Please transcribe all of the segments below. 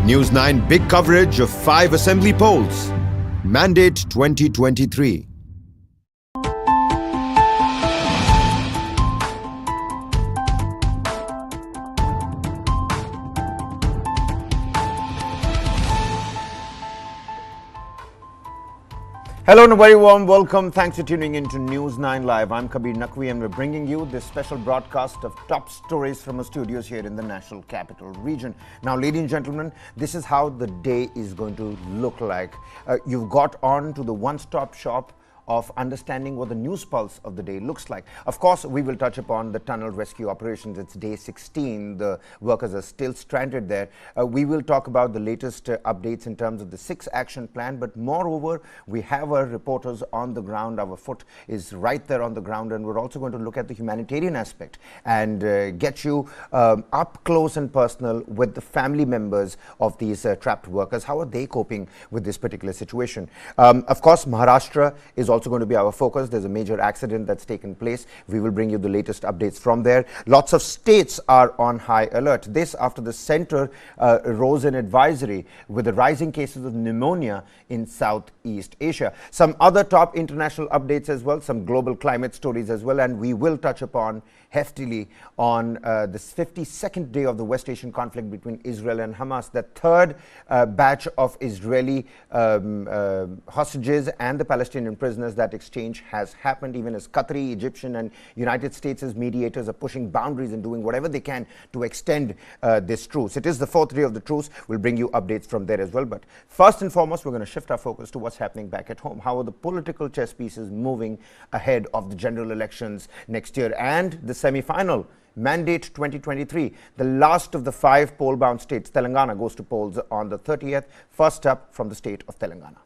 News 9 big coverage of 5 assembly polls. Mandate 2023. Hello and a very warm welcome. Thanks for tuning in to News 9 Live. I'm Kabir Naqvi and we're bringing you this special broadcast of top stories from our studios here in the National Capital Region. Now, ladies and gentlemen, this is how the day is going to look like. You've got on to the one-stop shop of understanding what the news pulse of the day looks like. Of course, we will touch upon the tunnel rescue operations. It's day 16. The workers are still stranded there. We will talk about the latest updates in terms of the 6 action plan. But moreover, we have our reporters on the ground. Our foot is right there on the ground. And we're also going to look at the humanitarian aspect and get you up close and personal with the family members of these trapped workers. How are they coping with this particular situation? Of course, Maharashtra is also going to be our focus. There's a major accident that's taken place. We will bring you the latest updates from there. Lots of states are on high alert. This after the center rose an advisory with the rising cases of pneumonia in Southeast Asia. Some other top international updates as well, some global climate stories as well, and we will touch upon heftily on this 52nd day of the West Asian conflict between Israel and Hamas. The third batch of Israeli hostages and the Palestinian prisoners, that exchange has happened, even as Qatari, Egyptian and United States as mediators are pushing boundaries and doing whatever they can to extend this truce. It is the 4th day of the truce. We'll bring you updates from there as well. But first and foremost, we're going to shift our focus to what's happening back at home. How are the political chess pieces moving ahead of the general elections next year and the semi-final? Mandate 2023, the last of the 5 poll-bound states. Telangana goes to polls on the 30th. First up from the state of Telangana.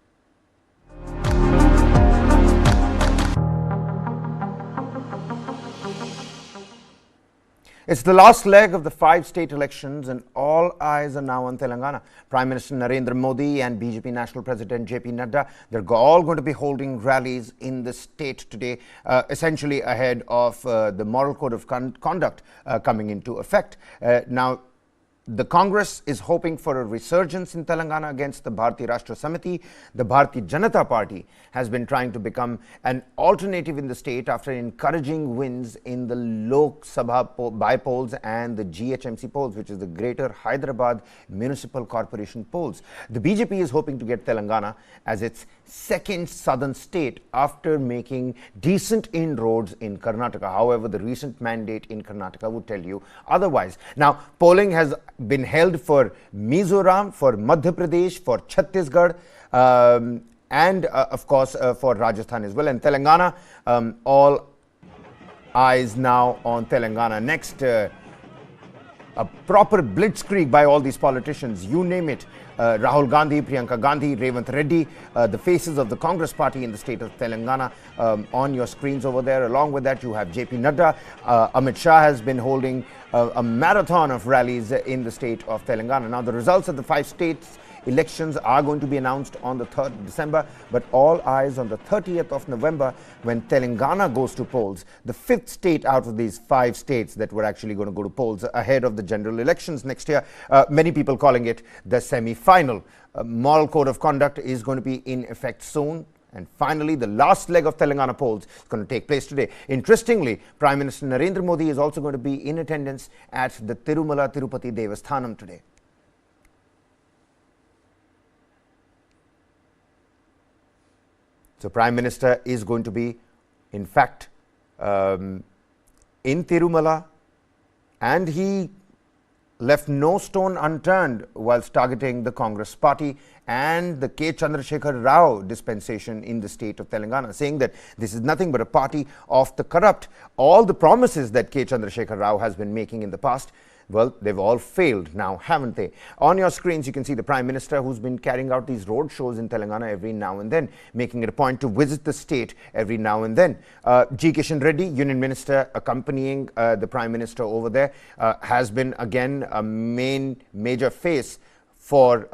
It's the last leg of the 5 state elections and all eyes are now on Telangana. Prime Minister Narendra Modi and BJP National President JP Nadda, they're all going to be holding rallies in the state today, essentially ahead of the moral code of conduct coming into effect. Now, the Congress is hoping for a resurgence in Telangana against the Bharatiya Rashtra Samiti. The Bharatiya Janata Party has been trying to become an alternative in the state after encouraging wins in the Lok Sabha by polls and the GHMC polls, which is the Greater Hyderabad Municipal Corporation polls. The BJP is hoping to get Telangana as its second southern state after making decent inroads in Karnataka. However, the recent mandate in Karnataka would tell you otherwise. Now, polling has been held for Mizoram, for Madhya Pradesh, for Chhattisgarh, and of course for Rajasthan as well. And Telangana, all eyes now on Telangana. Next, a proper blitzkrieg by all these politicians, you name it. Rahul Gandhi, Priyanka Gandhi, Revant Reddy, the faces of the Congress party in the state of Telangana on your screens over there. Along with that, you have JP Nadda. Amit Shah has been holding a marathon of rallies in the state of Telangana. Now, the results of the 5 states elections are going to be announced on the 3rd of December, but all eyes on the 30th of November when Telangana goes to polls, the 5th state out of these 5 states that were actually going to go to polls ahead of the general elections next year. Many people calling it the semi-final. Moral code of conduct is going to be in effect soon. And finally, the last leg of Telangana polls is going to take place today. Interestingly, Prime Minister Narendra Modi is also going to be in attendance at the Tirumala Tirupati Devasthanam today. So Prime Minister is going to be, in fact, in Tirumala, and he left no stone unturned whilst targeting the Congress party and the K. Chandrasekhar Rao dispensation in the state of Telangana, saying that this is nothing but a party of the corrupt. All the promises that K. Chandrasekhar Rao has been making in the past, well, they've all failed now, haven't they? On your screens, you can see the Prime Minister who's been carrying out these road shows in Telangana every now and then, making it a point to visit the state every now and then. G. Kishan Reddy, Union Minister, accompanying the Prime Minister over there, has been again a major face for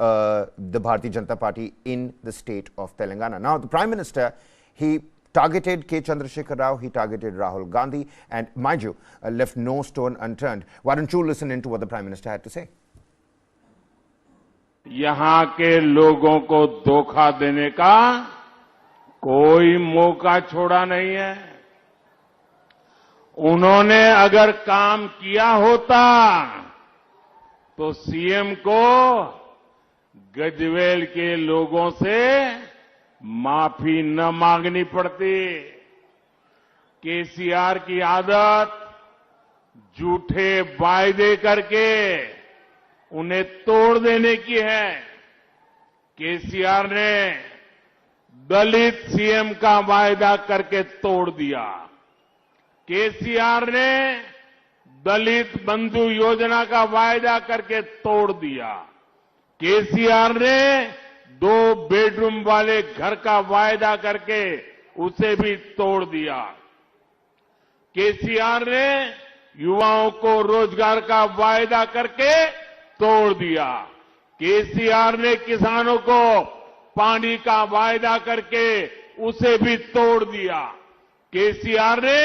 the Bharatiya Janata Party in the state of Telangana. Now, the Prime Minister, he targeted K. Chandrasekhar Rao, he targeted Rahul Gandhi, and mind you, left no stone unturned. Why don't you listen into what the Prime Minister had to say? यहां के लोगों को धोखा देने का कोई मौका छोड़ा नहीं है। उन्होंने अगर काम किया होता तो सीएम को गजवेल के लोगों से माफी न मांगनी पड़ती। केसीआर की आदत झूठे वायदे करके उन्हें तोड़ देने की है। केसीआर ने दलित सीएम का वायदा करके तोड़ दिया। केसीआर ने दलित बंधु योजना का वायदा करके तोड़ दिया। केसीआर ने 2 बेडरूम वाले घर का वायदा करके उसे भी तोड़ दिया। केसीआर ने युवाओं को रोजगार का वायदा करके तोड़ दिया। केसीआर ने किसानों को पानी का वायदा करके उसे भी तोड़ दिया। केसीआर ने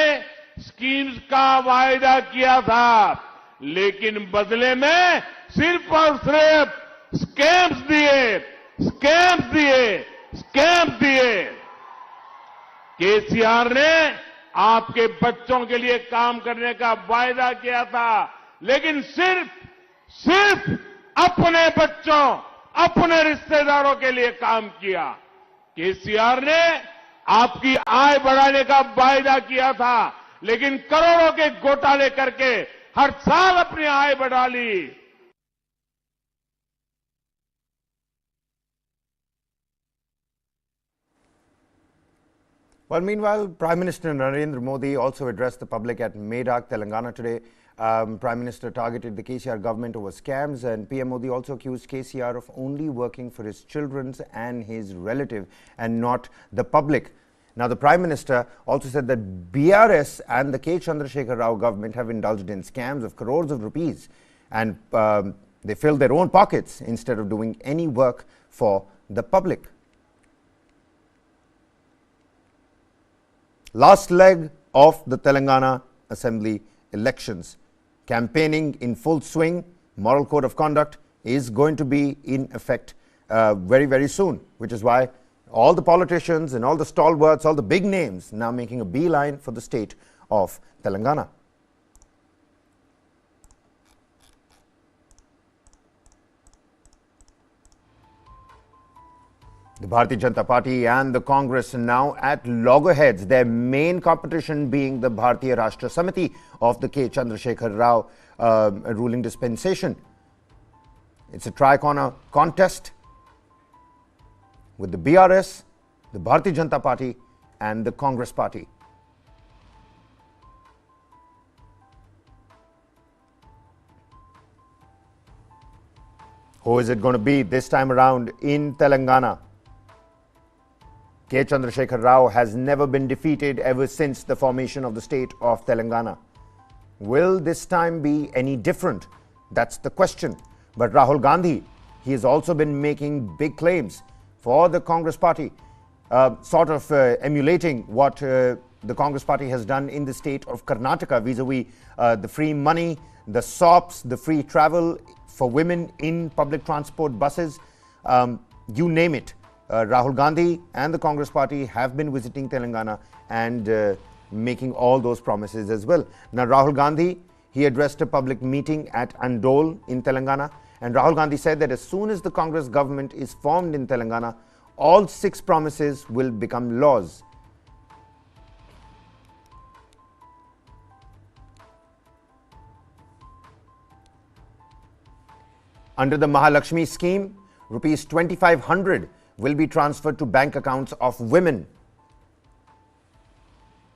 स्कीम्स का वायदा किया था, लेकिन बदले में सिर्फ और सिर्फ स्कैम्स दिए, स्कैम्स दिए, स्कैम्स दिए। केसीआर ने आपके बच्चों के लिए काम करने का वायदा किया था, लेकिन सिर्फ अपने बच्चों, अपने रिश्तेदारों के लिए काम किया। केसीआर ने आपकी आय बढ़ाने का वायदा किया था, लेकिन करोड़ों के घोटाले करके हर साल अपनी आय बढ़ा ली। Well, meanwhile, Prime Minister Narendra Modi also addressed the public at Medak, Telangana today. Prime Minister targeted the KCR government over scams, and PM Modi also accused KCR of only working for his children's and his relative and not the public. Now, the Prime Minister also said that BRS and the K. Chandrasekhar Rao government have indulged in scams of crores of rupees, and they filled their own pockets instead of doing any work for the public. Last leg of the Telangana Assembly elections. Campaigning in full swing. Moral code of conduct is going to be in effect very, very soon, which is why all the politicians and all the stalwarts, all the big names now making a beeline for the state of Telangana. The Bharatiya Janata Party and the Congress now at loggerheads, their main competition being the Bharatiya Rashtra Samiti of the K. Chandrasekhar Rao ruling dispensation. It's a tri-corner contest with the BRS, the Bharatiya Janata Party and the Congress Party. Who is it going to be this time around in Telangana? K. Chandrasekhar Rao has never been defeated ever since the formation of the state of Telangana. Will this time be any different? That's the question. But Rahul Gandhi, he has also been making big claims for the Congress Party, emulating what the Congress Party has done in the state of Karnataka vis-a-vis the free money, the SOPs, the free travel for women in public transport buses, you name it. Rahul Gandhi and the Congress Party have been visiting Telangana and making all those promises as well. Now, Rahul Gandhi, he addressed a public meeting at Andol in Telangana, and Rahul Gandhi said that as soon as the Congress government is formed in Telangana, all 6 promises will become laws. Under the Mahalakshmi scheme, rupees 2,500 will be transferred to bank accounts of women.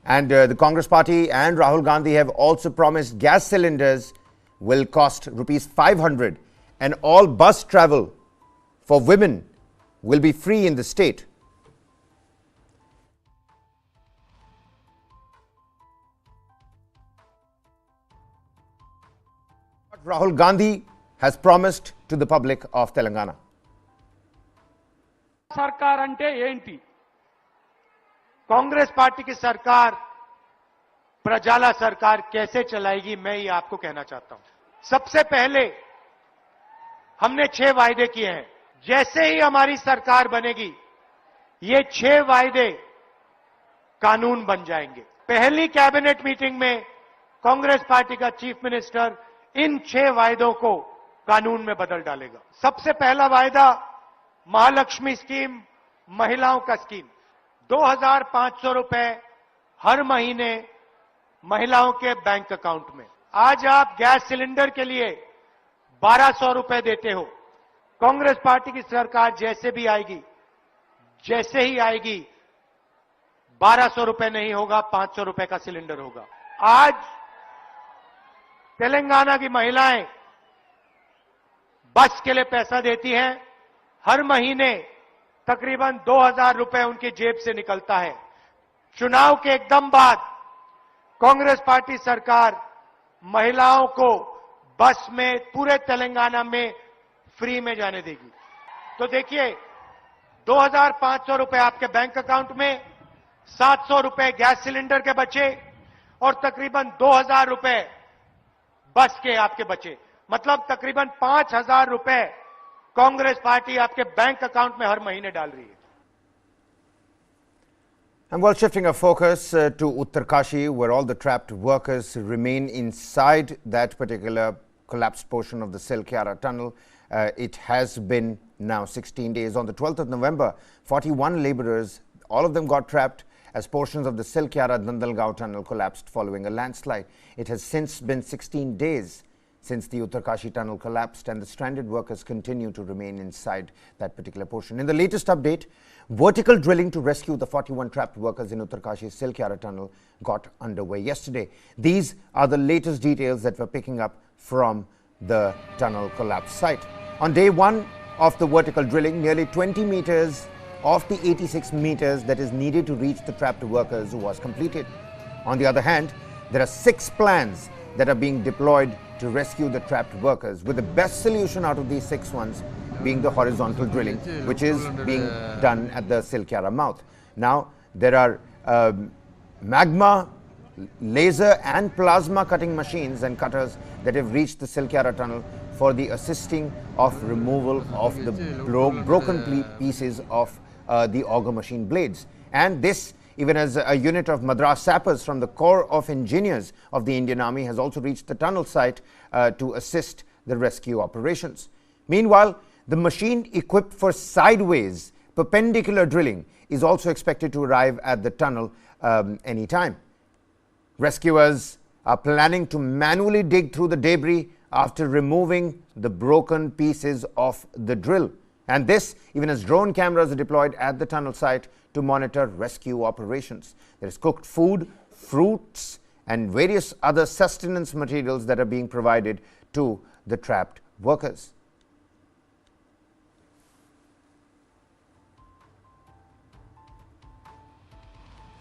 And the Congress Party and Rahul Gandhi have also promised gas cylinders will cost rupees 500 and all bus travel for women will be free in the state. What Rahul Gandhi has promised to the public of Telangana. सरकार अंटे ఏంటి Congress party की सरकार प्रजाला सरकार कैसे चलाएगी मैं ये आपको कहना चाहता हूं। सबसे पहले हमने 6 वायदे किए हैं। जैसे ही हमारी सरकार बनेगी, ये 6 वायदे कानून बन जाएंगे। पहली कैबिनेट मीटिंग में कांग्रेस पार्टी का चीफ मिनिस्टर इन 6 वायदों को कानून में बदल डालेगा। सबसे पहला वायदा महालक्ष्मी स्कीम, महिलाओं का स्कीम, 2,500 रुपए हर महीने महिलाओं के बैंक अकाउंट में। आज आप गैस सिलेंडर के लिए 1,200 रुपए देते हो। कांग्रेस पार्टी की सरकार जैसे ही आएगी 1,200 रुपए नहीं होगा, 500 रुपए का सिलेंडर होगा। आज तेलंगाना की महिलाएं बस के लिए पैसा देती हैं, हर महीने तकरीबन 2,000 रुपए उनकी जेब से निकलता है। चुनाव के एकदम बाद कांग्रेस पार्टी सरकार महिलाओं को बस में पूरे तेलंगाना में फ्री में जाने देगी। तो देखिए, 2,500 रुपए आपके बैंक अकाउंट में, 700 रुपए गैस सिलेंडर के बचे और तकरीबन 2,000 रुपए बस के आपके बचे। मतलब तकरीबन 5,000 रुपए कांग्रेस पार्टी आपके बैंक अकाउंट में हर महीने डाल रही है। And while shifting our focus to Uttarkashi, where all the trapped workers remain inside that particular collapsed portion of the Silkyara tunnel, it has been now 16 days. On the 12th of November, 41 laborers, all of them got trapped as portions of the Silkyara-Dandalgaon tunnel collapsed following a landslide. It has since been 16 days since the Uttarkashi tunnel collapsed, and the stranded workers continue to remain inside that particular portion. In the latest update, vertical drilling to rescue the 41 trapped workers in Uttarkashi's Silkyara tunnel got underway yesterday. These are the latest details that we're picking up from the tunnel collapse site. On day one of the vertical drilling, nearly 20 meters of the 86 meters that is needed to reach the trapped workers was completed. On the other hand, there are 6 plans that are being deployed to rescue the trapped workers, with the best solution out of these 6 ones being the horizontal drilling, which is being done at the Silkyara mouth. Now, there are magma, laser and plasma cutting machines and cutters that have reached the Silkyara tunnel for the assisting of removal of the broken pieces of the auger machine blades. And this, even as a unit of Madras sappers from the Corps of Engineers of the Indian Army has also reached the tunnel site to assist the rescue operations. Meanwhile, the machine equipped for sideways perpendicular drilling is also expected to arrive at the tunnel anytime. Rescuers are planning to manually dig through the debris after removing the broken pieces of the drill. And this, even as drone cameras are deployed at the tunnel site to monitor rescue operations. There is cooked food, fruits, and various other sustenance materials that are being provided to the trapped workers.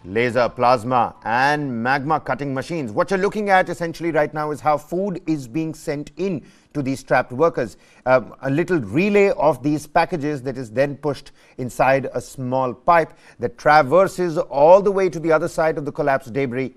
Laser, plasma and magma cutting machines. What you're looking at essentially right now is how food is being sent in to these trapped workers. A little relay of these packages that is then pushed inside a small pipe that traverses all the way to the other side of the collapsed debris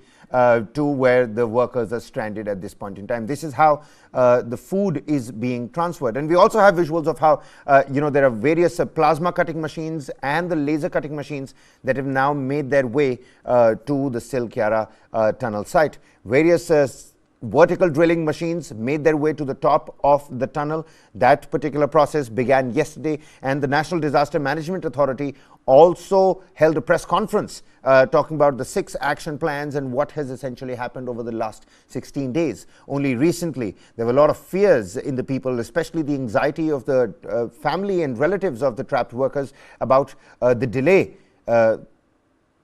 to where the workers are stranded at this point in time. This is how the food is being transferred. And we also have visuals of how, there are various plasma cutting machines and the laser cutting machines that have now made their way to the Silkyara tunnel site. Various vertical drilling machines made their way to the top of the tunnel. That particular process began yesterday, and the National Disaster Management Authority also held a press conference talking about the 6 action plans and what has essentially happened over the last 16 days. Only recently, there were a lot of fears in the people, especially the anxiety of the family and relatives of the trapped workers about the delay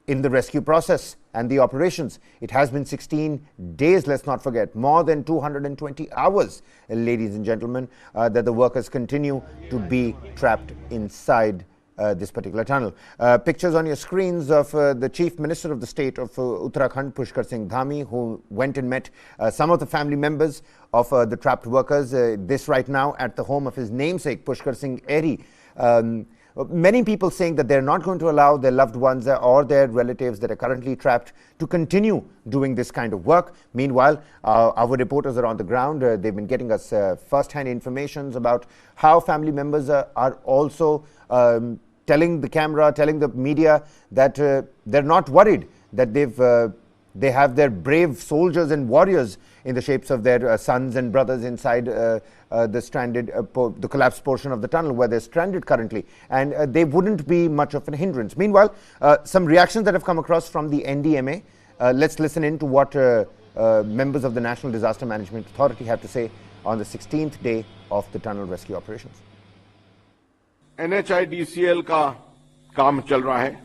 in the rescue process and the operations. It has been 16 days, let's not forget, more than 220 hours, ladies and gentlemen, that the workers continue to be trapped inside this particular tunnel. Pictures on your screens of the Chief Minister of the state of Uttarakhand, Pushkar Singh Dhami, who went and met some of the family members of the trapped workers. This right now at the home of his namesake, Pushkar Singh Eri. many people saying that they're not going to allow their loved ones or their relatives that are currently trapped to continue doing this kind of work. Meanwhile, our reporters are on the ground. They've been getting us first-hand information about how family members are also telling the camera, telling the media that they're not worried, that they have their brave soldiers and warriors in the shapes of their sons and brothers inside the collapsed portion of the tunnel where they're stranded currently, and they wouldn't be much of a hindrance. Meanwhile, some reactions that have come across from the NDMA. Let's listen in to what members of the National Disaster Management Authority have to say on the 16th day of the tunnel rescue operations. NHIDCL का काम चल रहा है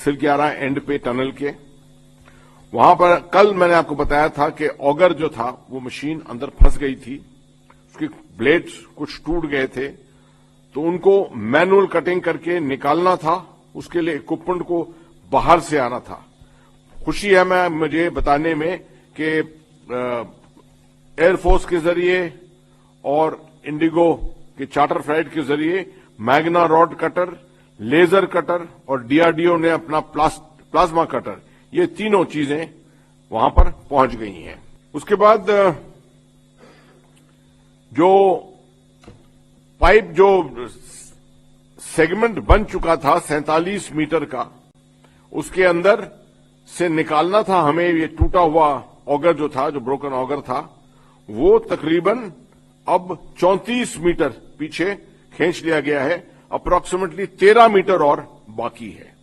Silkyara and पे tunnel के। वहां पर कल मैंने आपको बताया था कि ऑगर जो था वो मशीन अंदर फंस गई थी, उसके ब्लेड्स कुछ टूट गए थे, तो उनको मैनुअल कटिंग करके निकालना था। उसके लिए इक्विपमेंट को बाहर से आना था। खुशी है मुझे बताने में कि एयरफोर्स के जरिए और इंडिगो के चार्टर फ्लाइट के जरिए magna rod cutter, laser cutter और डीआरडीओ ने अपना प्लाज्मा कटर, ये तीनों चीजें वहां पर पहुंच गई हैं। उसके बाद जो पाइप जो सेगमेंट बन चुका था 47 मीटर का, उसके अंदर से निकालना था हमें। ये टूटा हुआ ऑगर जो था, जो ब्रोकन ऑगर था, वो तकरीबन अब 34 मीटर पीछे खींच लिया गया है। अप्रोक्सीमेटली 13 मीटर और बाकी है,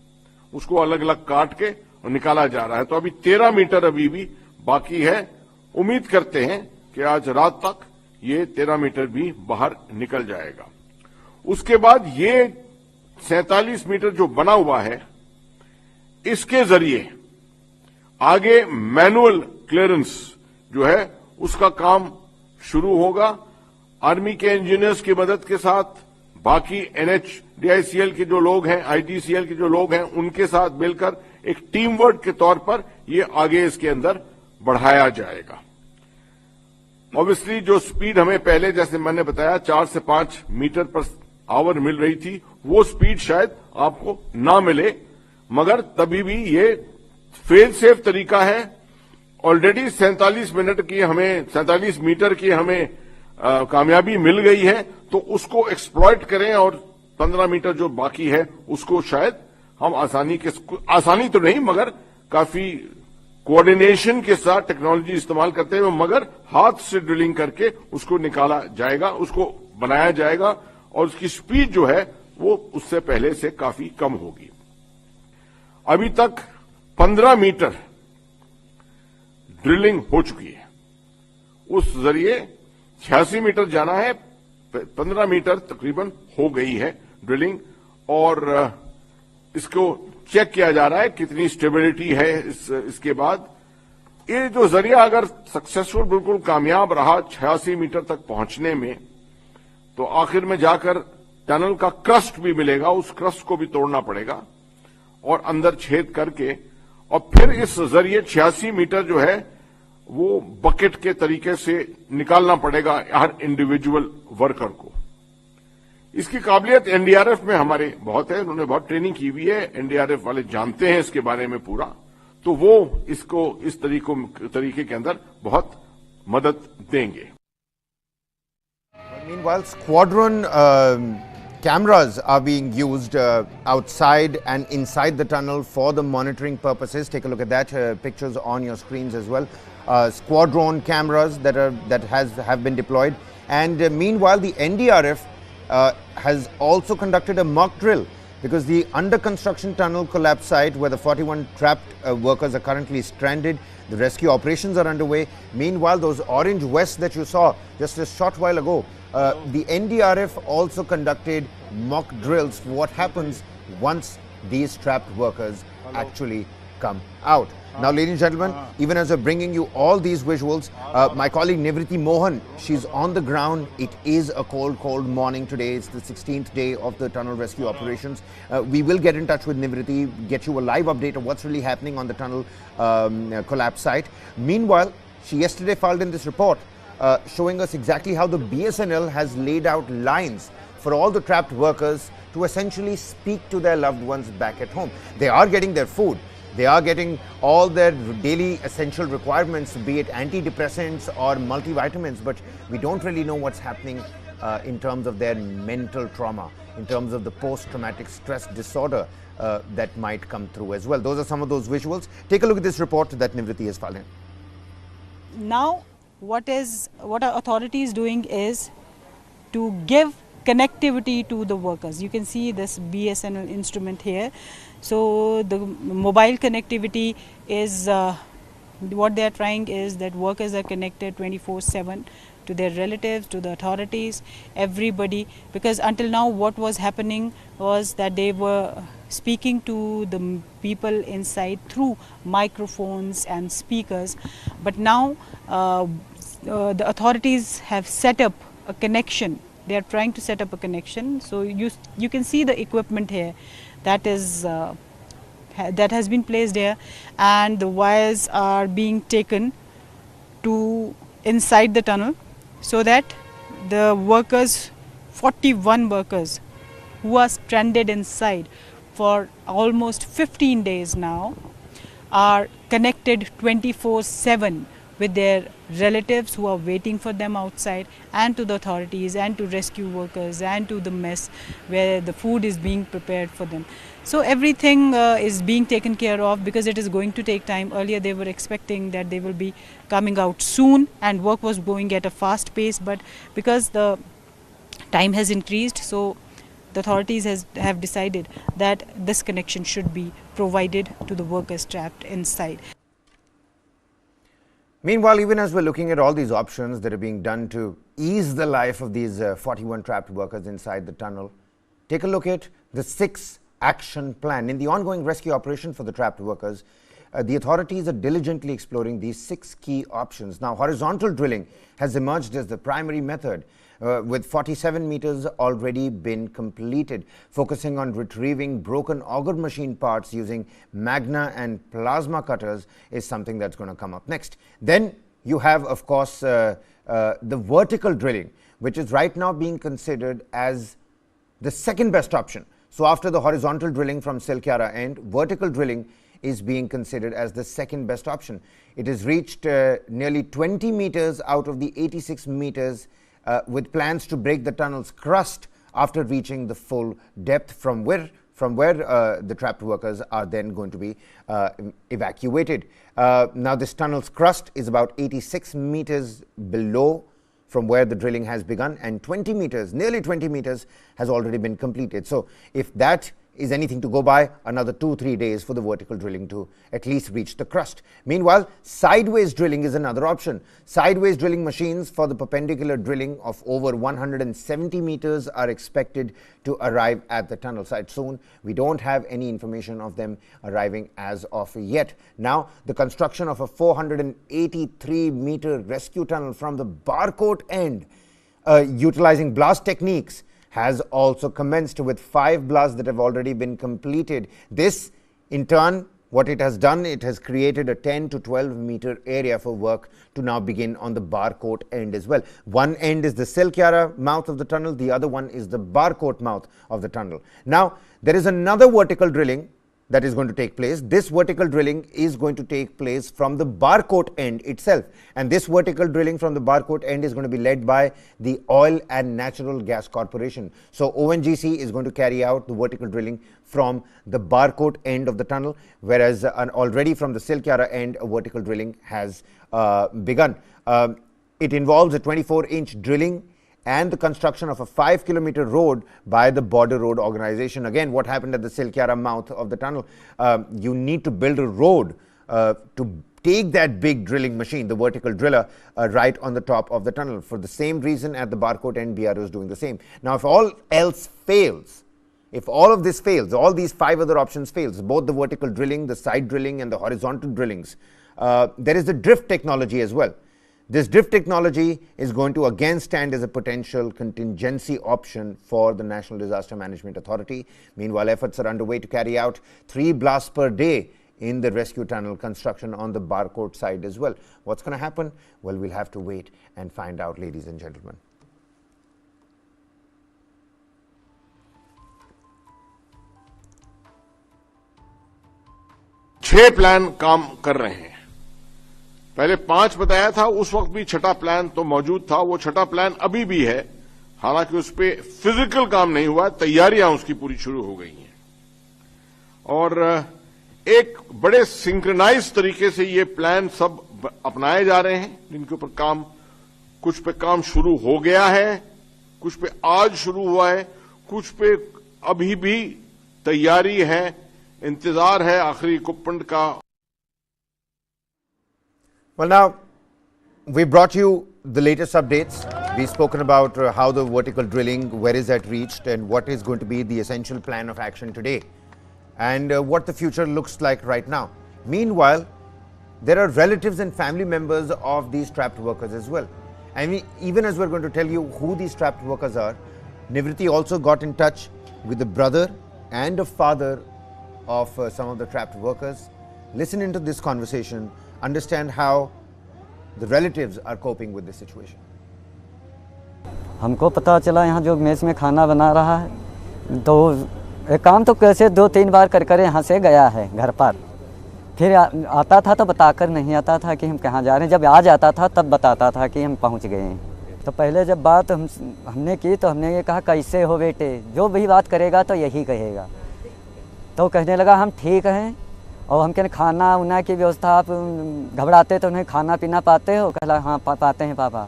उसको अलग अलग काट के और निकाला जा रहा है। तो अभी 13 मीटर अभी भी बाकी है। उम्मीद करते हैं कि आज रात तक ये 13 मीटर भी बाहर निकल जाएगा। उसके बाद ये 47 मीटर जो बना हुआ है, इसके जरिए आगे मैनुअल क्लियरेंस जो है उसका काम शुरू होगा। आर्मी के इंजीनियर्स की मदद के साथ, बाकी एनएचडीआईसीएल के जो लोग हैं, आईडीसीएल के जो लोग हैं, उनके साथ मिलकर एक टीम वर्क के तौर पर ये आगे इसके अंदर बढ़ाया जाएगा। ऑब्वियसली जो स्पीड हमें पहले, जैसे मैंने बताया, 4 से 5 मीटर पर आवर मिल रही थी, वो स्पीड शायद आपको ना मिले, मगर तभी भी ये फेल सेफ तरीका है। ऑलरेडी 47 मीटर की हमें कामयाबी मिल गई है, तो उसको एक्सप्लॉइट करें और 15 मीटर जो बाकी है उसको शायद हम आसानी तो नहीं मगर काफी कोऑर्डिनेशन के साथ टेक्नोलॉजी इस्तेमाल करते हुए, मगर हाथ से ड्रिलिंग करके उसको निकाला जाएगा, उसको बनाया जाएगा और उसकी स्पीड जो है वो उससे पहले से काफी कम होगी। अभी तक 15 मीटर ड्रिलिंग हो चुकी है, उस जरिए 86 मीटर जाना है, 15 मीटर तकरीबन हो गई है ड्रिलिंग, और इसको चेक किया जा रहा है कितनी स्टेबिलिटी है। इसके बाद ये जो जरिया अगर सक्सेसफुल, बिल्कुल कामयाब रहा 86 मीटर तक पहुंचने में, तो आखिर में जाकर टनल का क्रस्ट भी मिलेगा, उस क्रस्ट को भी तोड़ना पड़ेगा और अंदर छेद करके, और फिर इस जरिए 86 मीटर जो है वो बकेट के तरीके से निकालना पड़ेगा हर इंडिविजुअल वर्कर को। इसकी काबिलियत एनडीआरएफ में हमारे बहुत है, उन्होंने बहुत ट्रेनिंग की हुई है, एनडीआरएफ वाले जानते हैं इसके बारे में पूरा, तो वो इसको इस तरीके के अंदर बहुत मदद देंगे। Meanwhile, squadron cameras are being used outside and inside the tunnel for the monitoring purposes. Take a look at that, pictures on your screens as well. Squadron cameras that have been deployed, and meanwhile the NDRF has also conducted a mock drill, because the under construction tunnel collapse site where the 41 trapped workers are currently stranded, the rescue operations are underway. Meanwhile, those orange vests that you saw just a short while ago, the NDRF also conducted mock drills for what happens once these trapped workers actually come out. Now, ladies and gentlemen, even as we're bringing you all these visuals, my colleague Nivriti Mohan, she's on the ground. It is a cold, cold morning today. It's the 16th day of the tunnel rescue operations. We will get in touch with Nivriti, get you a live update of what's really happening on the tunnel collapse site. Meanwhile, she yesterday filed in this report showing us exactly how the BSNL has laid out lines for all the trapped workers to essentially speak to their loved ones back at home. They are getting their food. They are getting all their daily essential requirements, be it antidepressants or multivitamins, but we don't really know what's happening in terms of their mental trauma, in terms of the post-traumatic stress disorder that might come through as well. Those are some of those visuals. Take a look at this report that Nivriti has filed in. Now, what our authority is doing is to give connectivity to the workers. You can see this BSNL instrument here. So the mobile connectivity is what they are trying is that workers are connected 24/7 to their relatives, to the authorities, everybody, because until now what was happening was that they were speaking to the people inside through microphones and speakers, but now the authorities have set up a connection. They are trying to set up a connection. So you can see the equipment here that is that has been placed here, and the wires are being taken to inside the tunnel, so that the workers, 41 workers who are stranded inside for almost 15 days now, are connected 24/7 with their relatives who are waiting for them outside, and to the authorities, and to rescue workers, and to the mess where the food is being prepared for them. So everything is being taken care of, because it is going to take time. Earlier they were expecting that they will be coming out soon and work was going at a fast pace, but because the time has increased, so the authorities have decided that this connection should be provided to the workers trapped inside. Meanwhile, even as we're looking at all these options that are being done to ease the life of these 41 trapped workers inside the tunnel, take a look at the 6-action plan. In the ongoing rescue operation for the trapped workers, the authorities are diligently exploring these 6 key options. Now, horizontal drilling has emerged as the primary method, with 47 meters already been completed, focusing on retrieving broken auger machine parts using magna and plasma cutters is something that's going to come up next. Then you have, of course, the vertical drilling, which is right now being considered as the second best option. So after the horizontal drilling from Silkyara end, vertical drilling is being considered as the second best option. It has reached nearly 20 meters out of the 86 meters, with plans to break the tunnel's crust after reaching the full depth from where the trapped workers are then going to be evacuated. Now this tunnel's crust is about 86 meters below from where the drilling has begun, and 20 meters, nearly 20 meters has already been completed. So if that is anything to go by, another 2-3 days for the vertical drilling to at least reach the crust. Meanwhile, sideways drilling is another option. Sideways drilling machines for the perpendicular drilling of over 170 meters are expected to arrive at the tunnel site soon. We don't have any information of them arriving as of yet. Now, the construction of a 483-meter rescue tunnel from the Barkot end, utilizing blast techniques, has also commenced, with 5 blasts that have already been completed. This, in turn, what it has done, it has created a 10 to 12 meter area for work to now begin on the Barkot end as well. One end is the Silkyara mouth of the tunnel, the other one is the Barkot mouth of the tunnel. Now, there is another vertical drilling that is going to take place. This vertical drilling is going to take place from the Barkot end itself, and this vertical drilling from the Barkot end is going to be led by the Oil and Natural Gas Corporation. So ONGC is going to carry out the vertical drilling from the Barkot end of the tunnel, whereas already from the Silkyara end, a vertical drilling has begun. It involves a 24-inch drilling and the construction of a 5-kilometer road by the Border Road Organization. Again, what happened at the Silkyara mouth of the tunnel? You need to build a road to take that big drilling machine, the vertical driller, right on the top of the tunnel. For the same reason, at the Barkot end, BRO is doing the same. Now, if all else fails, if all of this fails, all these 5 other options fails, both the vertical drilling, the side drilling, and the horizontal drillings, there is the drift technology as well. This drift technology is going to again stand as a potential contingency option for the National Disaster Management Authority. Meanwhile, efforts are underway to carry out 3 blasts per day in the rescue tunnel construction on the Barkot side as well. What's going to happen? Well, we'll have to wait and find out, ladies and gentlemen. 6 plan काम कर रहे हैं। पहले 5 बताया था, उस वक्त भी छठा प्लान तो मौजूद था, वो छठा प्लान अभी भी है, हालांकि उस पर फिजिकल काम नहीं हुआ, तैयारियां उसकी पूरी शुरू हो गई हैं। और एक बड़े सिंक्रोनाइज तरीके से ये प्लान सब अपनाए जा रहे हैं, जिनके ऊपर काम, कुछ पे काम शुरू हो गया है, कुछ पे आज शुरू हुआ है, कुछ पे अभी भी तैयारी है, इंतजार है आखिरी इक्विपमेंट का। Well, now we brought you the latest updates. We've spoken about how the vertical drilling, where is that reached, and what is going to be the essential plan of action today, and what the future looks like right now. Meanwhile, there are relatives and family members of these trapped workers as well. And even as we're going to tell you who these trapped workers are, Nivriti also got in touch with the brother and a father of some of the trapped workers. Listen into this conversation, understand how the relatives are coping with this situation. हमको पता चला यहाँ जो mess में खाना बना रहा है, तो एक काम तो कैसे 2-3 बार कर यहाँ से गया है घर पर, फिर आता था तो बताकर नहीं आता था कि हम कहाँ जा रहे हैं, जब आ जाता था तब बताता था कि हम पहुँच गए हैं। तो पहले जब बात हमने की तो हमने ये कहा कैसे हो बेटे, जो भी बात करेगा तो यही कहेगा। तो कहने लगा हम ठीक हैं, और हम कहने खाना उना की व्यवस्था आप घबराते तो नहीं, खाना पीना पाते हो? कहला हाँ पाते हैं पापा।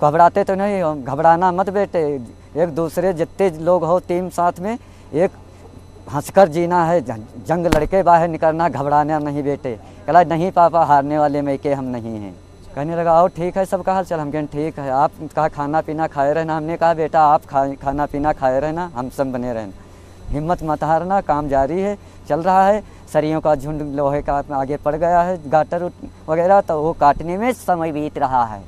घबराते तो नहीं? घबराना मत बेटे, एक दूसरे जितने लोग हो टीम साथ में एक हंसकर जीना है, जंग लड़के बाहर निकलना, घबराना नहीं बेटे। कहला नहीं पापा, हारने वाले में के हम नहीं हैं। कहने लगा और ठीक है सबका हाल चाल? हम कहने ठीक है। आप कहा खाना पीना खाए रहना? हमने कहा बेटा आप खाना पीना खाए रहना, हम सब बने रहना, हिम्मत मत हारना, काम जारी है, चल रहा है। सरियों का झुंड लोहे का आगे पड़ गया है, गाटर वगैरह, तो वो काटने में समय बीत रहा है।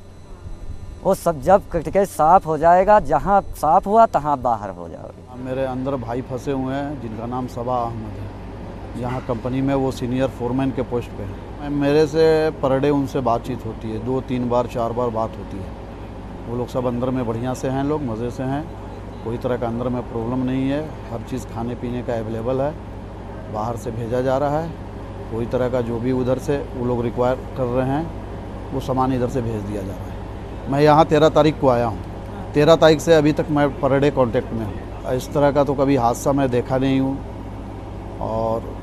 वो सब जब कट के साफ हो जाएगा, जहाँ साफ हुआ तहाँ बाहर हो जाओगे। मेरे अंदर भाई फंसे हुए हैं जिनका नाम सबा अहमद है, यहाँ कंपनी में वो सीनियर फोरमैन के पोस्ट पे है। मेरे से पर डे उनसे बातचीत होती है, 2-3 बार 4 बार बात होती है। वो लोग सब अंदर में बढ़िया से हैं, लोग मज़े से हैं, कोई तरह का अंदर में प्रॉब्लम नहीं है, हर चीज़ खाने पीने का अवेलेबल है, बाहर से भेजा जा रहा है, कोई तरह का जो भी उधर से वो लोग रिक्वायर कर रहे हैं वो सामान इधर से भेज दिया जा रहा है। मैं यहाँ 13 तारीख को आया हूँ, 13 तारीख से अभी तक मैं पर डे कॉन्टेक्ट में हूँ। इस तरह का तो कभी हादसा मैं देखा नहीं हूँ, और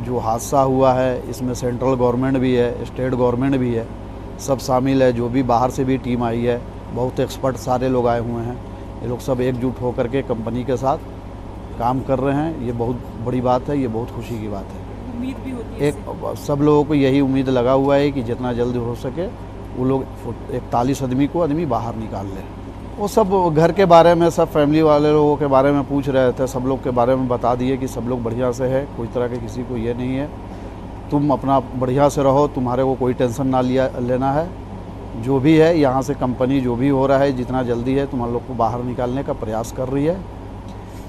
जो हादसा हुआ है इसमें सेंट्रल गवर्नमेंट भी है, स्टेट गवर्नमेंट भी है, सब शामिल है। जो भी बाहर से भी टीम आई है, बहुत एक्सपर्ट सारे लोग आए हुए हैं, ये लोग सब एकजुट होकर के कंपनी के साथ काम कर रहे हैं। ये बहुत बड़ी बात है, ये बहुत खुशी की बात है। उम्मीद भी होती है सब लोगों को यही उम्मीद लगा हुआ है कि जितना जल्द हो सके वो लोग 41 आदमी बाहर निकाल लें। वो सब घर के बारे में, सब फैमिली वाले लोगों के बारे में पूछ रहे थे, सब लोग के बारे में बता दिए कि सब लोग बढ़िया से है, कोई तरह के किसी को ये नहीं है, तुम अपना बढ़िया से रहो, तुम्हारे को कोई टेंशन ना लेना है। जो भी है यहाँ से कंपनी जो भी हो रहा है जितना जल्दी है तुम लोग को बाहर निकालने का प्रयास कर रही है,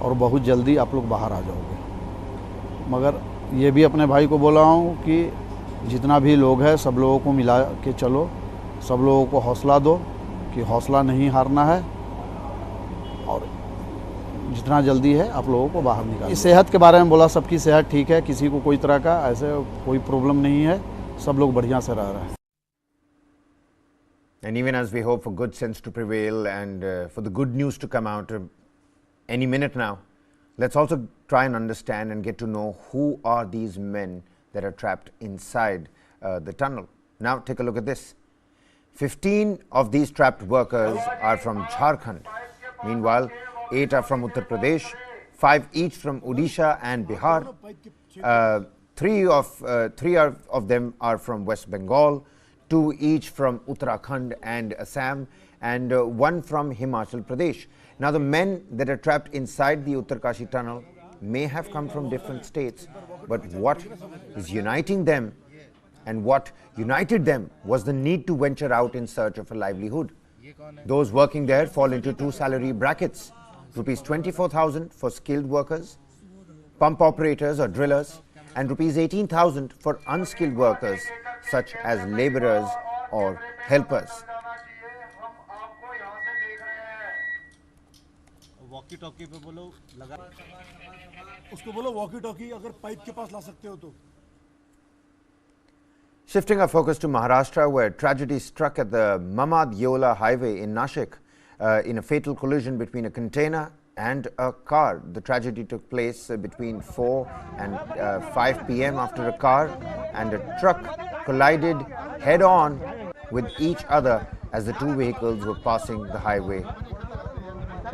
और बहुत जल्दी आप लोग बाहर आ जाओगे। मगर ये भी अपने भाई को बोला हूँ कि जितना भी लोग हैं सब लोगों को मिला के चलो, सब लोगों को हौसला दो कि हौसला नहीं हारना है, और जितना जल्दी है आप लोगों को बाहर निकालो। सेहत के बारे में बोला, सबकी सेहत ठीक है, किसी को कोई तरह का ऐसे कोई प्रॉब्लम नहीं है, सब लोग बढ़िया से रह रहे हैं। And even as we hope for good sense to prevail and for the good news to come out any minute now, let's also try and understand and get to know who are these men that are trapped inside the tunnel. Now take a look at this. 15 of these trapped workers are from Jharkhand. Meanwhile, 8 are from Uttar Pradesh, 5 each from Odisha and Bihar. 3 of them are from West Bengal, 2 each from Uttarakhand and Assam, and 1 from Himachal Pradesh. Now, the men that are trapped inside the Uttarkashi tunnel may have come from different states, but what is uniting them and what united them was the need to venture out in search of a livelihood. Those working there fall into 2 salary brackets: rupees 24,000 for skilled workers, pump operators or drillers, and rupees 18,000 for unskilled workers such as laborers or helpers. Walkie talkie पे बोलो लगा, उसको बोलो walkie talkie अगर pipe के पास ला सकते हो तो। Shifting our focus to Maharashtra, where tragedy struck at the Mamad-Yeola highway in Nashik in a fatal collision between a container and a car. The tragedy took place between 4 and 5 p.m. after a car and a truck collided head-on with each other as the two vehicles were passing the highway,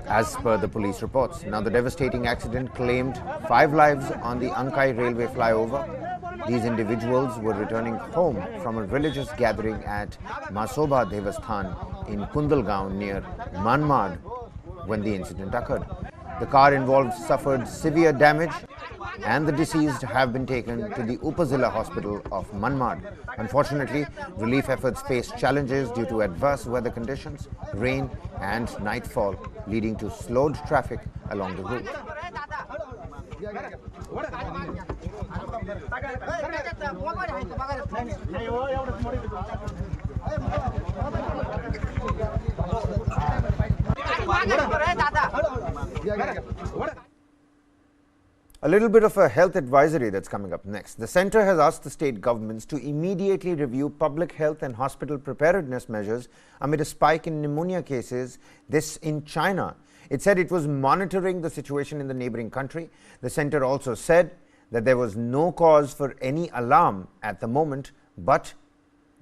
as per the police reports. Now, the devastating accident claimed 5 lives on the Ankai railway flyover. These individuals were returning home from a religious gathering at Masoba Devasthan in Kundalgaon near Manmad when the incident occurred. The car involved suffered severe damage and the deceased have been taken to the Upazila hospital of Manmad. Unfortunately, relief efforts faced challenges due to adverse weather conditions, rain and nightfall, leading to slowed traffic along the route. A little bit of a health advisory that's coming up next. The centre has asked the state governments to immediately review public health and hospital preparedness measures amid a spike in pneumonia cases, this in China. It said it was monitoring the situation in the neighbouring country. The centre also said that there was no cause for any alarm at the moment, but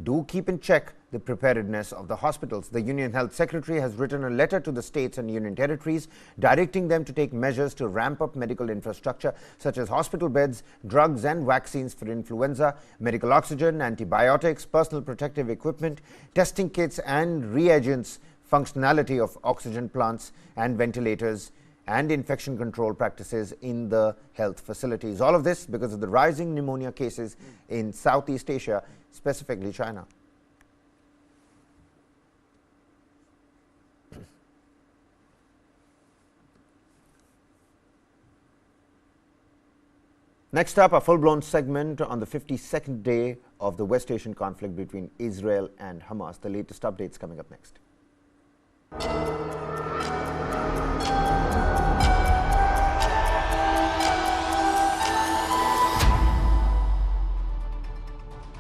do keep in check the preparedness of the hospitals. The Union Health Secretary has written a letter to the states and union territories directing them to take measures to ramp up medical infrastructure such as hospital beds, drugs and vaccines for influenza, medical oxygen, antibiotics, personal protective equipment, testing kits and reagents, functionality of oxygen plants and ventilators, and infection control practices in the health facilities. All of this because of the rising pneumonia cases in Southeast Asia, specifically China. Next up, a full-blown segment on the 52nd day of the West Asian conflict between Israel and Hamas. The latest updates coming up next.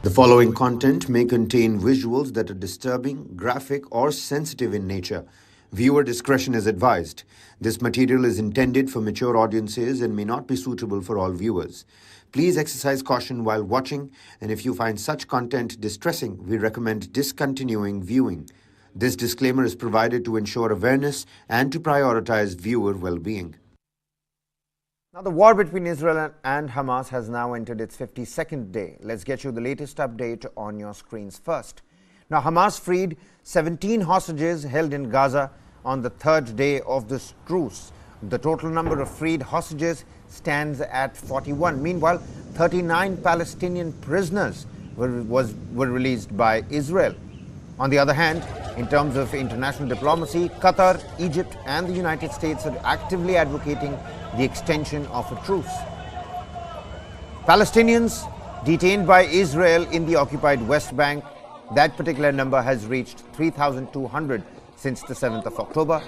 The following content may contain visuals that are disturbing, graphic, or sensitive in nature. Viewer discretion is advised. This material is intended for mature audiences and may not be suitable for all viewers. Please exercise caution while watching, and if you find such content distressing, we recommend discontinuing viewing. This disclaimer is provided to ensure awareness and to prioritize viewer well-being. Now, the war between Israel and Hamas has now entered its 52nd day. Let's get you the latest update on your screens first. Now, Hamas freed 17 hostages held in Gaza on the 3rd day of this truce. The total number of freed hostages stands at 41. Meanwhile, 39 Palestinian prisoners were released by Israel. On the other hand, in terms of international diplomacy, Qatar, Egypt and the United States are actively advocating the extension of a truce. Palestinians detained by Israel in the occupied West Bank, that particular number has reached 3,200 since the 7th of October.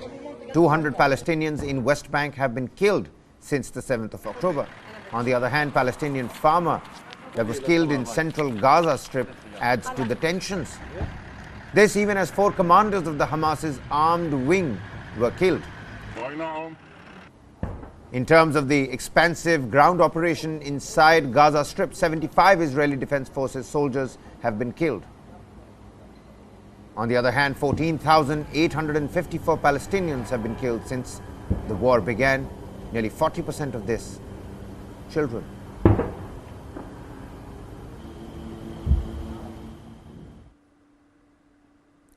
200 Palestinians in West Bank have been killed since the 7th of October. On the other hand, Palestinian farmer that was killed in central Gaza Strip adds to the tensions. This even as 4 commanders of the Hamas's armed wing were killed. In terms of the expansive ground operation inside Gaza Strip, 75 Israeli Defense Forces soldiers have been killed. On the other hand, 14,854 Palestinians have been killed since the war began, nearly 40% of this children.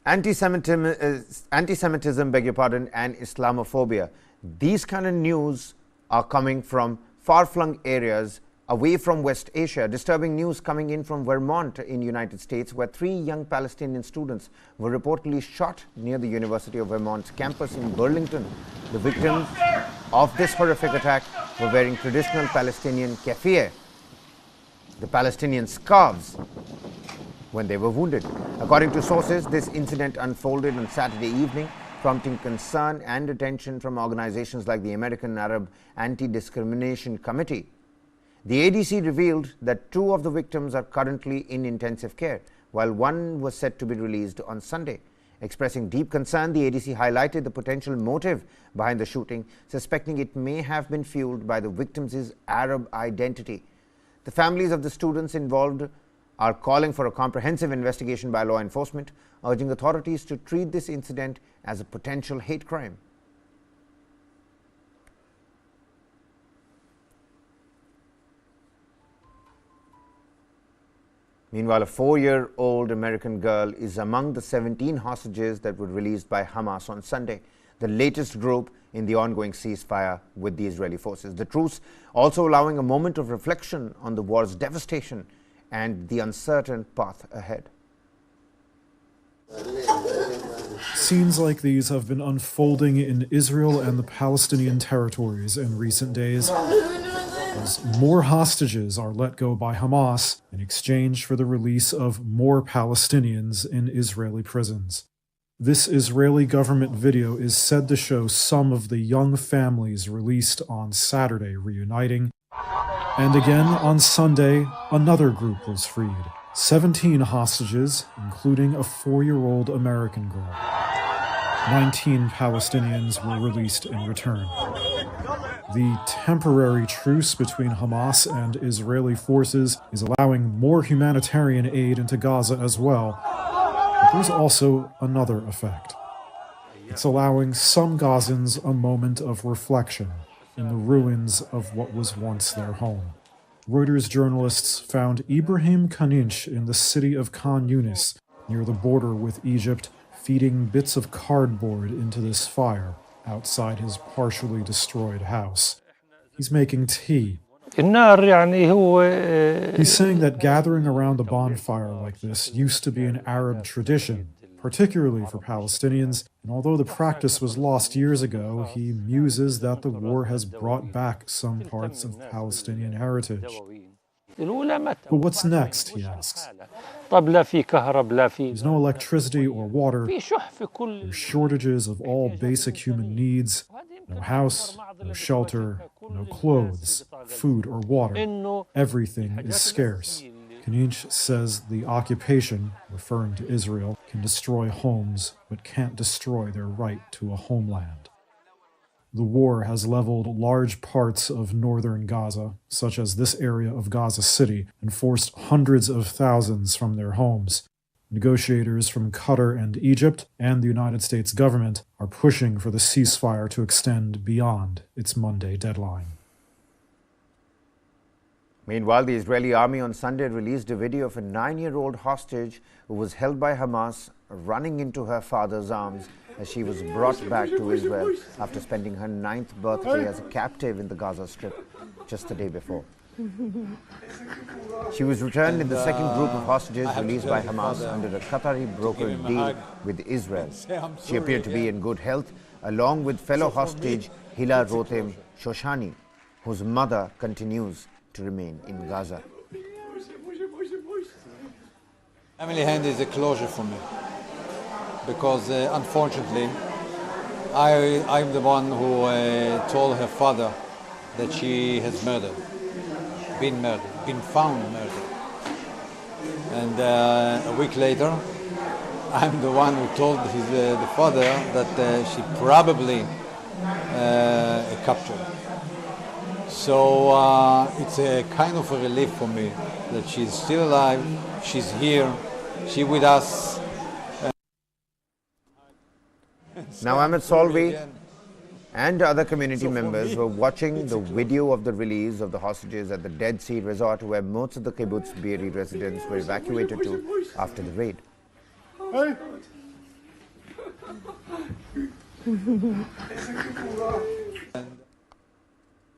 Anti-Semitism, and Islamophobia. These kind of news are coming from far-flung areas away from West Asia. Disturbing news coming in from Vermont in United States, where 3 young Palestinian students were reportedly shot near the University of Vermont's campus in Burlington. The victims of this horrific attack were wearing traditional Palestinian keffiyeh, the Palestinian scarves, when they were wounded. According to sources, this incident unfolded on Saturday evening, prompting concern and attention from organizations like the American Arab Anti-Discrimination Committee. The ADC revealed that 2 of the victims are currently in intensive care, while 1 was set to be released on Sunday. Expressing deep concern, the ADC highlighted the potential motive behind the shooting, suspecting it may have been fueled by the victims' Arab identity. The families of the students involved are calling for a comprehensive investigation by law enforcement, urging authorities to treat this incident as a potential hate crime. Meanwhile, a 4-year-old American girl is among the 17 hostages that were released by Hamas on Sunday, the latest group in the ongoing ceasefire with the Israeli forces. The truce also allowing a moment of reflection on the war's devastation and the uncertain path ahead. Scenes like these have been unfolding in Israel and the Palestinian territories in recent days, as more hostages are let go by Hamas in exchange for the release of more Palestinians in Israeli prisons. This Israeli government video is said to show some of the young families released on Saturday reuniting, and again on Sunday, another group was freed. 17 hostages, including a 4-year-old American girl. 19 Palestinians were released in return. The temporary truce between Hamas and Israeli forces is allowing more humanitarian aid into Gaza as well, but there's also another effect. It's allowing some Gazans a moment of reflection in the ruins of what was once their home. Reuters journalists found Ibrahim Kaninch in the city of Khan Yunis, near the border with Egypt, feeding bits of cardboard into this fire outside his partially destroyed house. He's making tea. He's saying that gathering around a bonfire like this used to be an Arab tradition, particularly for Palestinians, and although the practice was lost years ago, he muses that the war has brought back some parts of Palestinian heritage. But what's next, he asks. There's no electricity or water. There's shortages of all basic human needs. No house, no shelter, no clothes, food or water. Everything is scarce. Kaninch says the occupation, referring to Israel, can destroy homes but can't destroy their right to a homeland. The war has leveled large parts of northern Gaza, such as this area of Gaza City, and forced hundreds of thousands from their homes. Negotiators from Qatar and Egypt and the United States government are pushing for the ceasefire to extend beyond its Monday deadline. Meanwhile, the Israeli army on Sunday released a video of a 9-year-old hostage who was held by Hamas running into her father's arms as she was brought back to Israel after spending her 9th birthday as a captive in the Gaza Strip just the day before. She was returned in the second group of hostages released by Hamas under a Qatari brokered deal with Israel. She appeared to be in good health, along with fellow hostage Hila Rotem Shoshani, whose mother continues to remain in Gaza. Family hand is a closure for me, because unfortunately I'm the one who told her father that she has been found murdered. And a week later, I'm the one who told the father that she probably captured. So it's a kind of a relief for me that she's still alive, she's here, she's with us. Now Ahmed Solvi and other community members were watching the video of the release of the hostages at the Dead Sea Resort, where most of the kibbutz Be'eri residents were evacuated to after the raid.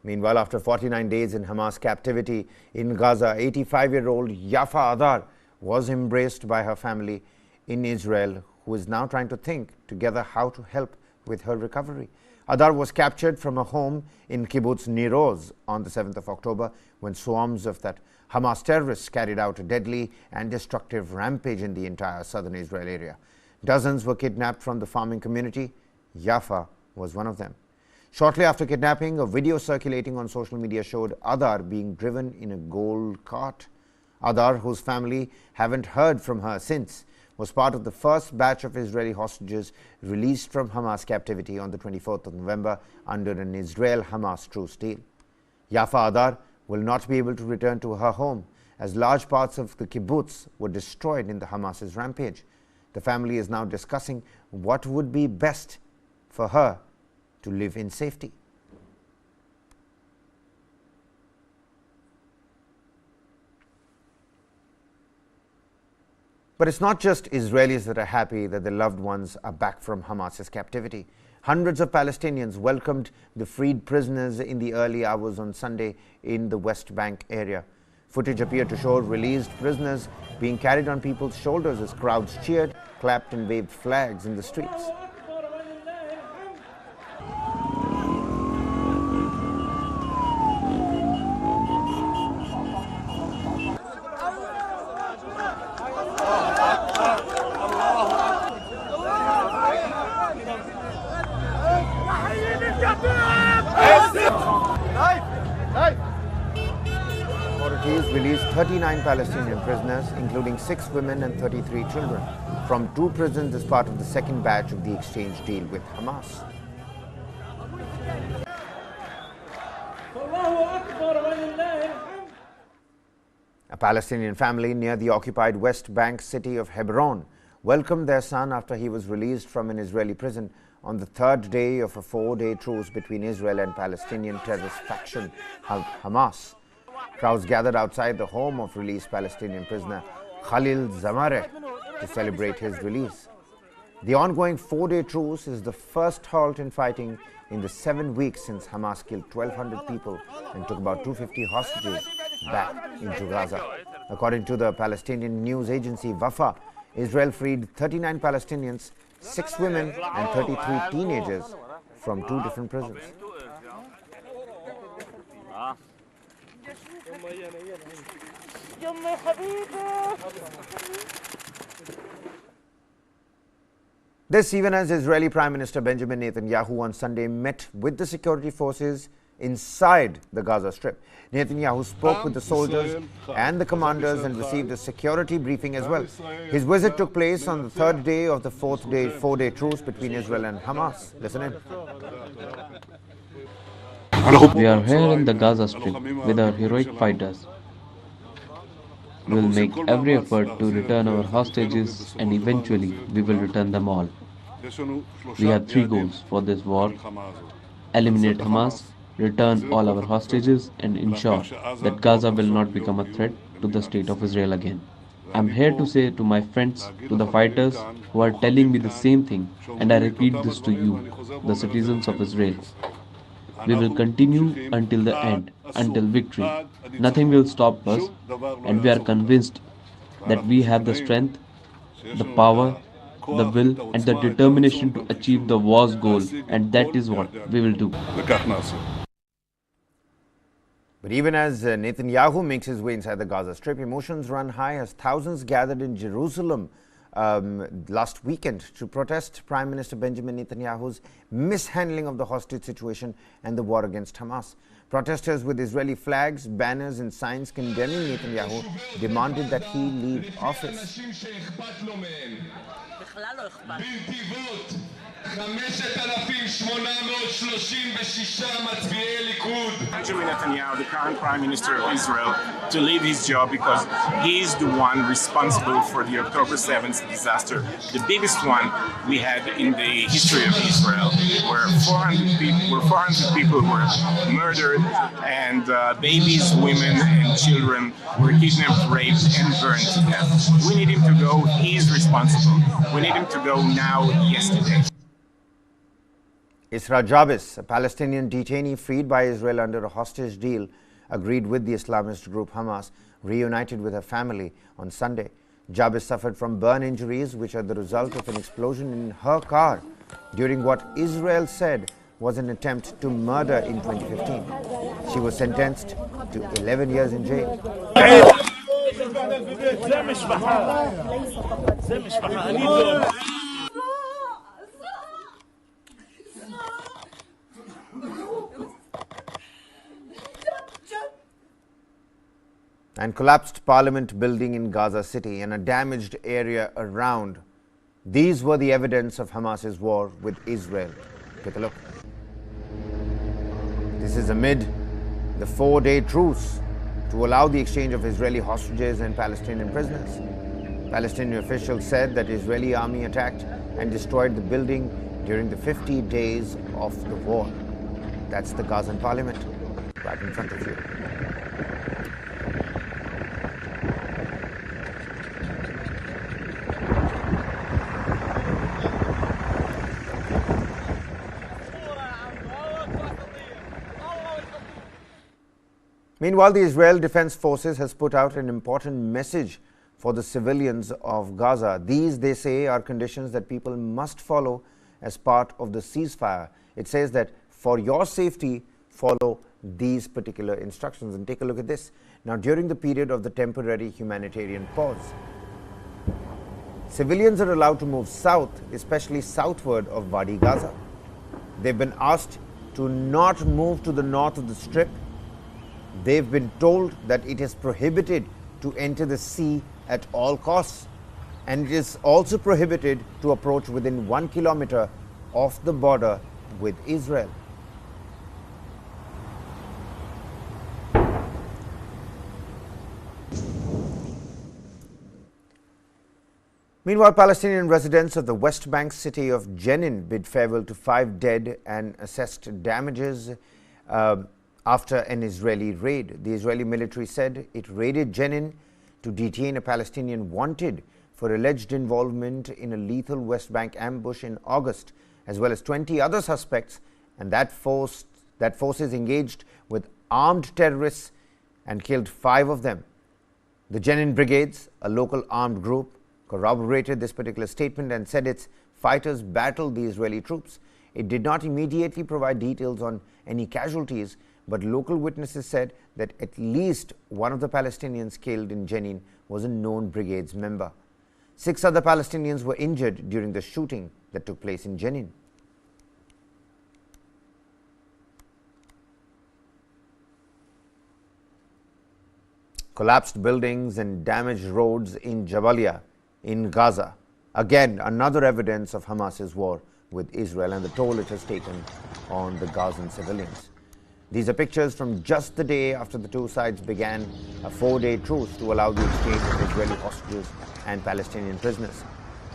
Meanwhile, after 49 days in Hamas captivity in Gaza, 85-year-old Yafa Adar was embraced by her family in Israel, who is now trying to think together how to help with her recovery. Adar was captured from a home in kibbutz Nir Oz on the 7th of October when swarms of that Hamas terrorists carried out a deadly and destructive rampage in the entire southern Israel area. Dozens were kidnapped from the farming community. Yafa was one of them. Shortly after kidnapping, a video circulating on social media showed Adar being driven in a gold cart. Adar, whose family haven't heard from her since, was part of the first batch of Israeli hostages released from Hamas captivity on the 24th of November under an Israel-Hamas truce deal. Yafa Adar will not be able to return to her home as large parts of the kibbutz were destroyed in the Hamas's rampage. The family is now discussing what would be best for her to live in safety. But it's not just Israelis that are happy that their loved ones are back from Hamas's captivity. Hundreds of Palestinians welcomed the freed prisoners in the early hours on Sunday in the West Bank area. Footage appeared to show released prisoners being carried on people's shoulders as crowds cheered, clapped and waved flags in the streets. Authorities released 39 Palestinian prisoners, including 6 women and 33 children, from 2 prisons as part of the second batch of the exchange deal with Hamas. A Palestinian family near the occupied West Bank city of Hebron welcomed their son after he was released from an Israeli prison on the 3rd day of a 4-day truce between Israel and Palestinian terrorist faction Hamas. Crowds gathered outside the home of released Palestinian prisoner Khalil Zamareh to celebrate his release. The ongoing 4-day truce is the first halt in fighting in the 7 weeks since Hamas killed 1,200 people and took about 250 hostages back into Gaza. According to the Palestinian news agency Wafa, Israel freed 39 Palestinians, 6 women and 33 teenagers from 2 different prisons. This even as Israeli Prime Minister Benjamin Netanyahu on Sunday met with the security forces inside the Gaza Strip. Netanyahu spoke with the soldiers and the commanders and received a security briefing as well. His visit took place on the 3rd day of the 4-day truce between Israel and Hamas. Listen in. We are here in the Gaza Strip with our heroic fighters. We will make every effort to return our hostages and eventually we will return them all. We have 3 goals for this war: eliminate Hamas, return all our hostages and ensure that Gaza will not become a threat to the state of Israel again. I'm here to say to my friends, to the fighters who are telling me the same thing, and I repeat this to you, the citizens of Israel. We will continue until the end, until victory. Nothing will stop us, and we are convinced that we have the strength, the power, the will and the determination to achieve the war's goal, and that is what we will do. But even as Netanyahu makes his way inside the Gaza Strip, emotions run high as thousands gathered in Jerusalem last weekend to protest Prime Minister Benjamin Netanyahu's mishandling of the hostage situation and the war against Hamas. Protesters with Israeli flags, banners and signs condemning Netanyahu demanded that he leave office. Benjamin Netanyahu, the current Prime Minister of Israel, to leave his job because he is the one responsible for the October 7th disaster, the biggest one we had in the history of Israel, where 400 people were murdered and babies, women and children were kidnapped, raped and burned to death. We need him to go. He is responsible. We need him to go now, yesterday. Isra Jabis, a Palestinian detainee freed by Israel under a hostage deal agreed with the Islamist group Hamas, reunited with her family on Sunday. Jabis suffered from burn injuries which are the result of an explosion in her car during what Israel said was an attempt to murder in 2015. She was sentenced to 11 years in jail. and collapsed parliament building in Gaza City and a damaged area around. These were the evidence of Hamas's war with Israel. Take a look. This is amid the 4-day truce to allow the exchange of Israeli hostages and Palestinian prisoners. Palestinian officials said that Israeli army attacked and destroyed the building during the 50 days of the war. That's the Gazan parliament, right in front of you. Meanwhile, the Israel Defense Forces has put out an important message for the civilians of Gaza. These, they say, are conditions that people must follow as part of the ceasefire. It says that for your safety, follow these particular instructions. And take a look at this. Now, during the period of the temporary humanitarian pause, civilians are allowed to move south, especially southward of Wadi Gaza. They've been asked to not move to the north of the Strip. They've been told that it is prohibited to enter the sea at all costs, and it is also prohibited to approach within 1 kilometer of the border with Israel. Meanwhile, Palestinian residents of the West Bank city of Jenin bid farewell to 5 dead and assessed damages after an Israeli raid. The Israeli military said it raided Jenin to detain a Palestinian wanted for alleged involvement in a lethal West Bank ambush in August, as well as 20 other suspects, and that forces engaged with armed terrorists and killed 5 of them. The Jenin Brigades, a local armed group, corroborated this particular statement and said its fighters battled the Israeli troops. It did not immediately provide details on any casualties, but local witnesses said that at least one of the Palestinians killed in Jenin was a known brigades member. 6 other Palestinians were injured during the shooting that took place in Jenin. Collapsed buildings and damaged roads in Jabalia in Gaza. Again, another evidence of Hamas's war with Israel and the toll it has taken on the Gazan civilians. These are pictures from just the day after the two sides began a 4-day truce to allow the exchange of Israeli hostages and Palestinian prisoners.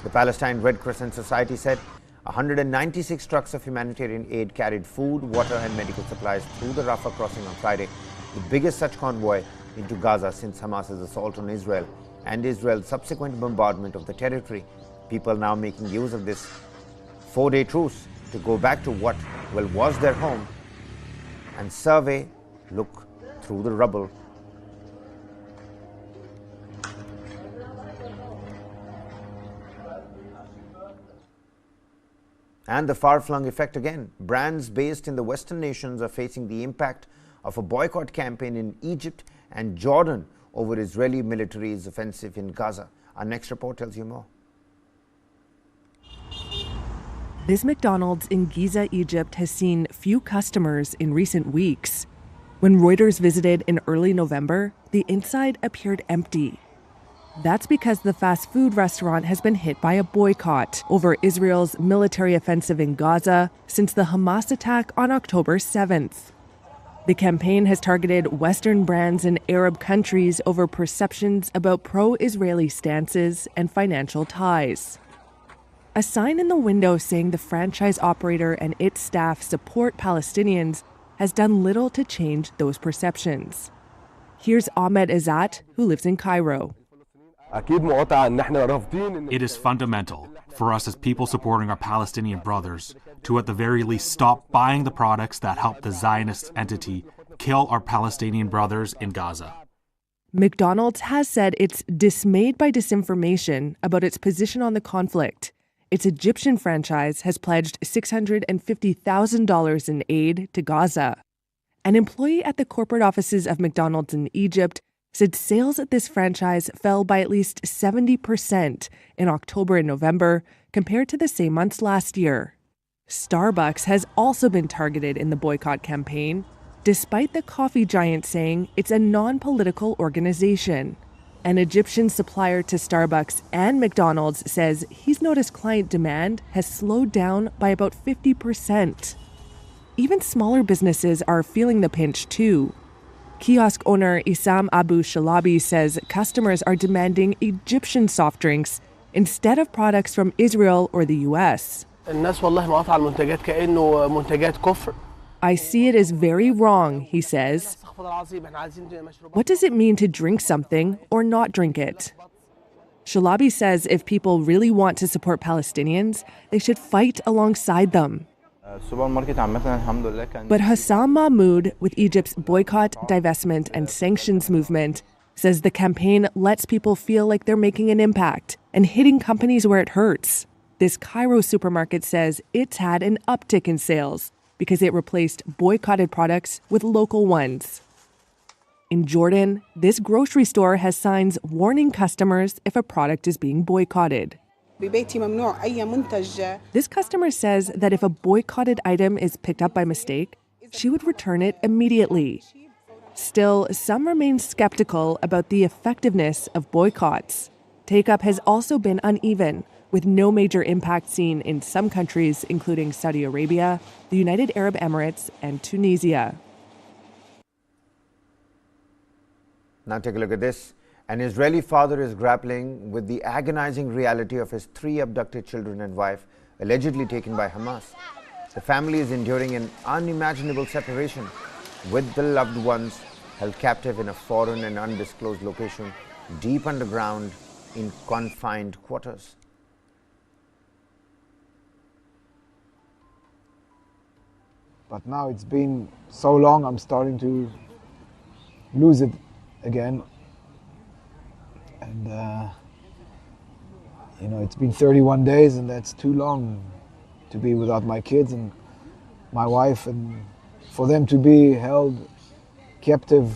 The Palestine Red Crescent Society said 196 trucks of humanitarian aid carried food, water and medical supplies through the Rafah crossing on Friday, the biggest such convoy into Gaza since Hamas's assault on Israel and Israel's subsequent bombardment of the territory. People now making use of this 4-day truce to go back to what, well, was their home and survey, look through the rubble. And the far-flung effect again. Brands based in the Western nations are facing the impact of a boycott campaign in Egypt and Jordan over Israeli military's offensive in Gaza. Our next report tells you more. This McDonald's in Giza, Egypt has seen few customers in recent weeks. When Reuters visited in early November, the inside appeared empty. That's because the fast food restaurant has been hit by a boycott over Israel's military offensive in Gaza since the Hamas attack on October 7th. The campaign has targeted Western brands in Arab countries over perceptions about pro-Israeli stances and financial ties. A sign in the window saying the franchise operator and its staff support Palestinians has done little to change those perceptions. Here's Ahmed Izzat, who lives in Cairo. It is fundamental for us as people supporting our Palestinian brothers to at the very least stop buying the products that help the Zionist entity kill our Palestinian brothers in Gaza. McDonald's has said it's dismayed by disinformation about its position on the conflict. Its Egyptian franchise has pledged $650,000 in aid to Gaza. An employee at the corporate offices of McDonald's in Egypt said sales at this franchise fell by at least 70% in October and November compared to the same months last year. Starbucks has also been targeted in the boycott campaign. despite the coffee giant saying it's a non-political organization. An Egyptian supplier to Starbucks and McDonald's says he's noticed client demand has slowed down by about 50%. Even smaller businesses are feeling the pinch too. Kiosk owner Issam Abu Shalabi says customers are demanding Egyptian soft drinks instead of products from Israel or the US. I see it as very wrong, he says. What does it mean to drink something or not drink it? Shalabi says if people really want to support Palestinians, they should fight alongside them. But Hassam Mahmoud with Egypt's boycott, divestment, and sanctions movement says the campaign lets people feel like they're making an impact and hitting companies where it hurts. This Cairo supermarket says it's had an uptick in sales because it replaced boycotted products with local ones. In Jordan, this grocery store has signs warning customers if a product is being boycotted. This customer says that if a boycotted item is picked up by mistake, she would return it immediately. Still, some remain skeptical about the effectiveness of boycotts. Take-up has also been uneven, with no major impact seen in some countries, including Saudi Arabia, the United Arab Emirates, and Tunisia. Now take a look at this. An Israeli father is grappling with the agonizing reality of his 3 abducted children and wife, allegedly taken by Hamas. The family is enduring an unimaginable separation, with the loved ones held captive in a foreign and undisclosed location, deep underground in confined quarters. But now it's been so long, I'm starting to lose it again. And, it's been 31 days, and that's too long to be without my kids and my wife, and for them to be held captive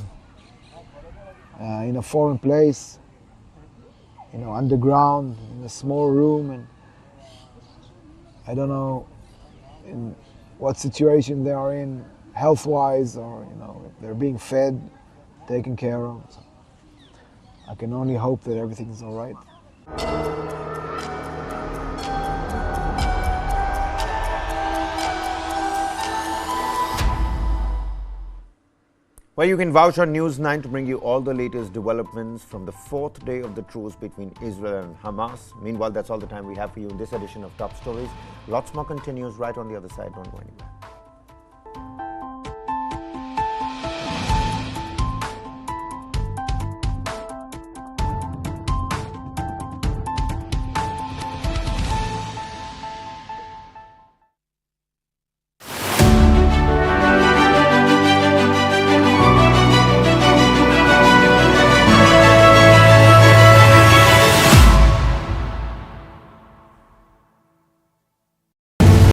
in a foreign place, underground, in a small room, and I don't know in what situation they are in, health-wise, or if they're being fed, taken care of. So I can only hope that everything is all right. Well, you can vouch on News 9 to bring you all the latest developments from the 4th day of the truce between Israel and Hamas. Meanwhile, that's all the time we have for you in this edition of Top Stories. Lots more continues right on the other side. Don't go anywhere.